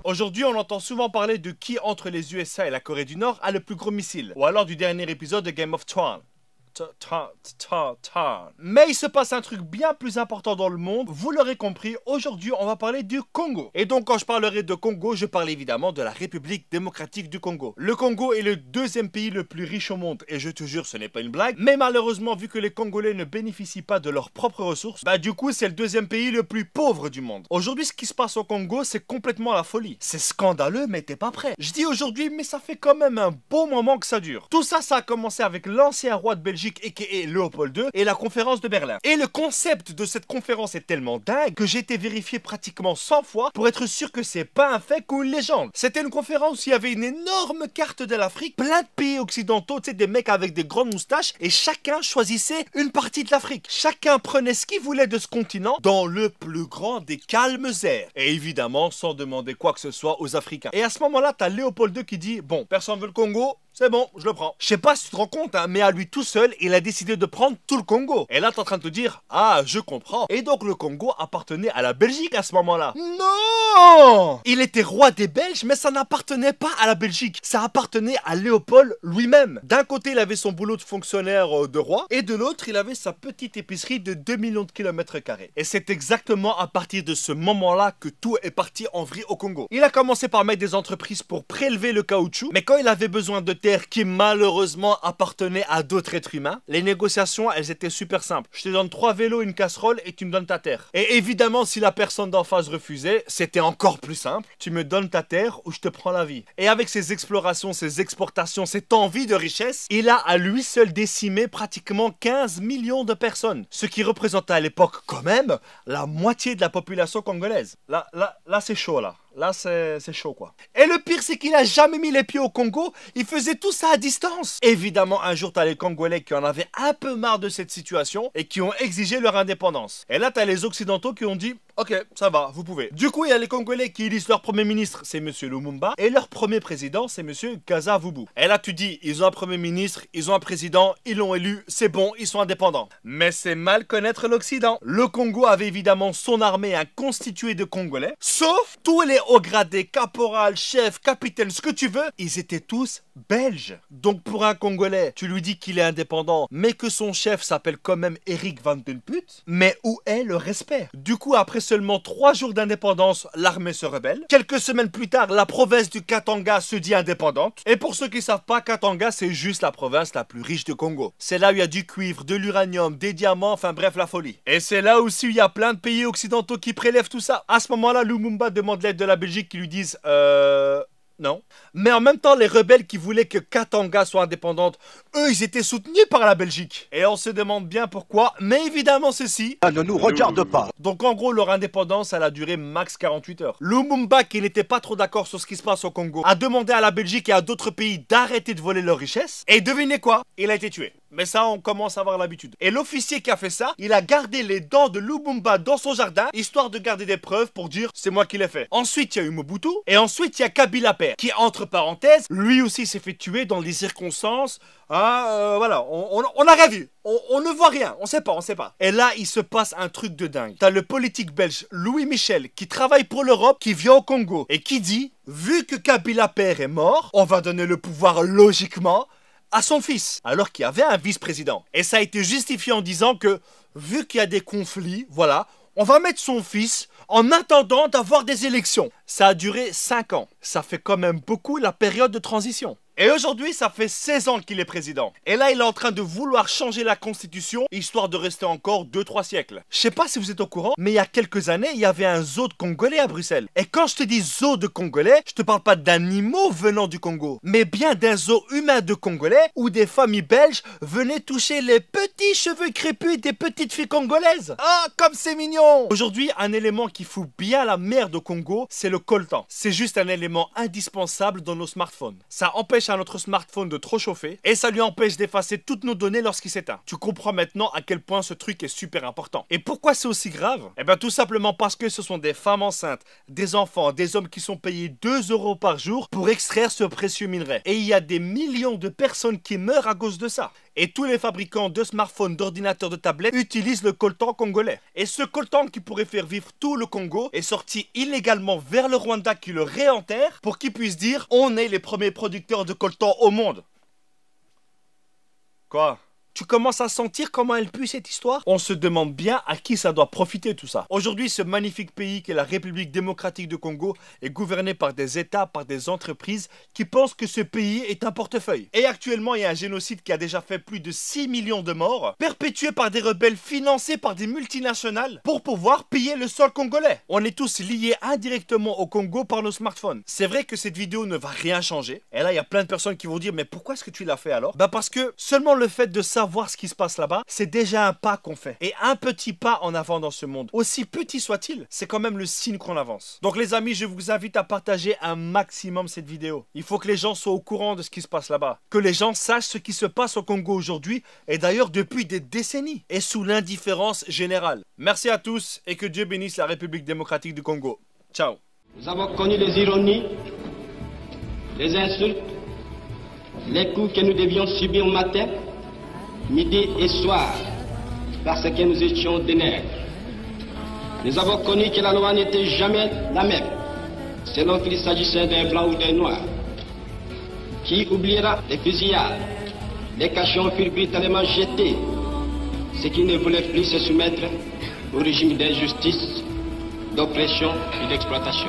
Aujourd'hui, on entend souvent parler de qui entre les USA et la Corée du Nord a le plus gros missile, ou alors du dernier épisode de Game of Thrones. Mais il se passe un truc bien plus important dans le monde, vous l'aurez compris, aujourd'hui on va parler du Congo. Et donc quand je parlerai de Congo, je parle évidemment de la République démocratique du Congo. Le Congo est le deuxième pays le plus riche au monde, et je te jure ce n'est pas une blague, mais malheureusement vu que les Congolais ne bénéficient pas de leurs propres ressources, bah du coup c'est le deuxième pays le plus pauvre du monde. Aujourd'hui ce qui se passe au Congo c'est complètement la folie. C'est scandaleux mais t'es pas prêt. Je dis aujourd'hui mais ça fait quand même un bon moment que ça dure. Tout ça a commencé avec l'ancien roi de Belgique aka Léopold II et la conférence de Berlin. Et le concept de cette conférence est tellement dingue que j'ai été vérifié pratiquement 100 fois pour être sûr que c'est pas un fait ou une légende. C'était une conférence où il y avait une énorme carte de l'Afrique, plein de pays occidentaux, tu sais, des mecs avec des grandes moustaches, et chacun choisissait une partie de l'Afrique. Chacun prenait ce qu'il voulait de ce continent dans le plus grand des calmes airs. Et évidemment sans demander quoi que ce soit aux Africains. Et à ce moment-là, t'as Léopold II qui dit « Bon, personne veut le Congo ?» C'est bon, je le prends. Je sais pas si tu te rends compte, hein, mais à lui tout seul, il a décidé de prendre tout le Congo. Et là, t'es en train de te dire, ah, je comprends. Et donc, le Congo appartenait à la Belgique à ce moment-là. Non! Il était roi des Belges, mais ça n'appartenait pas à la Belgique. Ça appartenait à Léopold lui-même. D'un côté, il avait son boulot de fonctionnaire de roi, et de l'autre, il avait sa petite épicerie de 2 millions de kilomètres carrés. Et c'est exactement à partir de ce moment-là que tout est parti en vrille au Congo. Il a commencé par mettre des entreprises pour prélever le caoutchouc, mais quand il avait besoin de terre qui malheureusement appartenait à d'autres êtres humains, les négociations elles étaient super simples. Je te donne 3 vélos, une casserole et tu me donnes ta terre. Et évidemment si la personne d'en face refusait, c'était encore plus simple. Tu me donnes ta terre ou je te prends la vie. Et avec ses explorations, ses exportations, cette envie de richesse, il a à lui seul décimé pratiquement 15 millions de personnes. Ce qui représentait à l'époque quand même la moitié de la population congolaise. Là c'est chaud là. Là, c'est chaud, quoi. Et le pire, c'est qu'il a jamais mis les pieds au Congo. Il faisait tout ça à distance. Évidemment, un jour, t'as les Congolais qui en avaient un peu marre de cette situation et qui ont exigé leur indépendance. Et là, t'as les Occidentaux qui ont dit « Ok, ça va, vous pouvez. » Du coup, il y a les Congolais qui élisent leur premier ministre, c'est Monsieur Lumumba, et leur premier président, c'est Monsieur Kasavubu. Et là, tu dis, ils ont un premier ministre, ils ont un président, ils l'ont élu, c'est bon, ils sont indépendants. Mais c'est mal connaître l'Occident. Le Congo avait évidemment son armée constituée de Congolais, sauf tous les hauts gradés, caporal, chef, capitaine, ce que tu veux, ils étaient tous belges. Donc pour un Congolais, tu lui dis qu'il est indépendant, mais que son chef s'appelle quand même Eric Van Den Put, mais où est le respect? Du coup, après seulement 3 jours d'indépendance, l'armée se rebelle. Quelques semaines plus tard, la province du Katanga se dit indépendante. Et pour ceux qui ne savent pas, Katanga, c'est juste la province la plus riche du Congo. C'est là où il y a du cuivre, de l'uranium, des diamants, enfin bref, la folie. Et c'est là aussi où il y a plein de pays occidentaux qui prélèvent tout ça. À ce moment-là, Lumumba demande l'aide de la Belgique qui lui disent non. Mais en même temps, les rebelles qui voulaient que Katanga soit indépendante, eux, ils étaient soutenus par la Belgique. Et on se demande bien pourquoi, mais évidemment ceci ça ne nous regarde pas. Donc en gros, leur indépendance, elle a duré max 48 heures. Lumumba, qui n'était pas trop d'accord sur ce qui se passe au Congo, a demandé à la Belgique et à d'autres pays d'arrêter de voler leurs richesses. Et devinez quoi? Il a été tué. Mais ça, on commence à avoir l'habitude. Et l'officier qui a fait ça, il a gardé les dents de Lumumba dans son jardin, histoire de garder des preuves pour dire c'est moi qui l'ai fait. Ensuite, il y a eu Mobutu, et ensuite, il y a Kabila père, qui, entre parenthèses, lui aussi s'est fait tuer dans des circonstances. Voilà, on a rien vu. On ne voit rien, on sait pas. Et là, il se passe un truc de dingue. T'as le politique belge Louis Michel qui travaille pour l'Europe, qui vient au Congo, et qui dit, vu que Kabila père est mort, on va donner le pouvoir logiquement à son fils, alors qu'il y avait un vice-président. Et ça a été justifié en disant que, vu qu'il y a des conflits, voilà, on va mettre son fils en attendant d'avoir des élections. Ça a duré 5 ans. Ça fait quand même beaucoup la période de transition. Et aujourd'hui, ça fait 16 ans qu'il est président. Et là, il est en train de vouloir changer la constitution, histoire de rester encore 2-3 siècles. Je sais pas si vous êtes au courant, mais il y a quelques années, il y avait un zoo de Congolais à Bruxelles. Et quand je te dis zoo de Congolais, je te parle pas d'animaux venant du Congo, mais bien d'un zoo humain de Congolais, où des familles belges venaient toucher les petits cheveux crépus des petites filles congolaises. Ah, comme c'est mignon! Aujourd'hui, un élément qui fout bien la merde au Congo, c'est le coltan. C'est juste un élément indispensable dans nos smartphones. Ça empêche à notre smartphone de trop chauffer et ça lui empêche d'effacer toutes nos données lorsqu'il s'éteint. Tu comprends maintenant à quel point ce truc est super important. Et pourquoi c'est aussi grave? Eh bien tout simplement parce que ce sont des femmes enceintes, des enfants, des hommes qui sont payés 2 € par jour pour extraire ce précieux minerai. Et il y a des millions de personnes qui meurent à cause de ça. Et tous les fabricants de smartphones, d'ordinateurs, de tablettes utilisent le coltan congolais. Et ce coltan qui pourrait faire vivre tout le Congo est sorti illégalement vers le Rwanda qui le réenterre pour qu'ils puissent dire on est les premiers producteurs de coltan au monde. Quoi ? Tu commences à sentir comment elle pue cette histoire? On se demande bien à qui ça doit profiter tout ça. Aujourd'hui, ce magnifique pays qu'est la République démocratique du Congo est gouverné par des États, par des entreprises qui pensent que ce pays est un portefeuille. Et actuellement, il y a un génocide qui a déjà fait plus de 6 millions de morts, perpétué par des rebelles financés par des multinationales pour pouvoir piller le sol congolais. On est tous liés indirectement au Congo par nos smartphones. C'est vrai que cette vidéo ne va rien changer. Et là, il y a plein de personnes qui vont dire mais pourquoi est-ce que tu l'as fait alors? Bah parce que seulement le fait de savoir ce qui se passe là-bas, c'est déjà un pas qu'on fait. Et un petit pas en avant dans ce monde, aussi petit soit-il, c'est quand même le signe qu'on avance. Donc les amis, je vous invite à partager un maximum cette vidéo. Il faut que les gens soient au courant de ce qui se passe là-bas. Que les gens sachent ce qui se passe au Congo aujourd'hui, et d'ailleurs depuis des décennies, et sous l'indifférence générale. Merci à tous, et que Dieu bénisse la République démocratique du Congo. Ciao. Nous avons connu les ironies, les insultes, les coups que nous devions subir matin, midi et soir, parce que nous étions des nègres. Nous avons connu que la loi n'était jamais la même, selon qu'il s'agissait d'un blanc ou d'un noir. Qui oubliera les fusillades? Les cachons furent brutalement jetés. Ceux qui ne voulaient plus se soumettre au régime d'injustice, d'oppression et d'exploitation.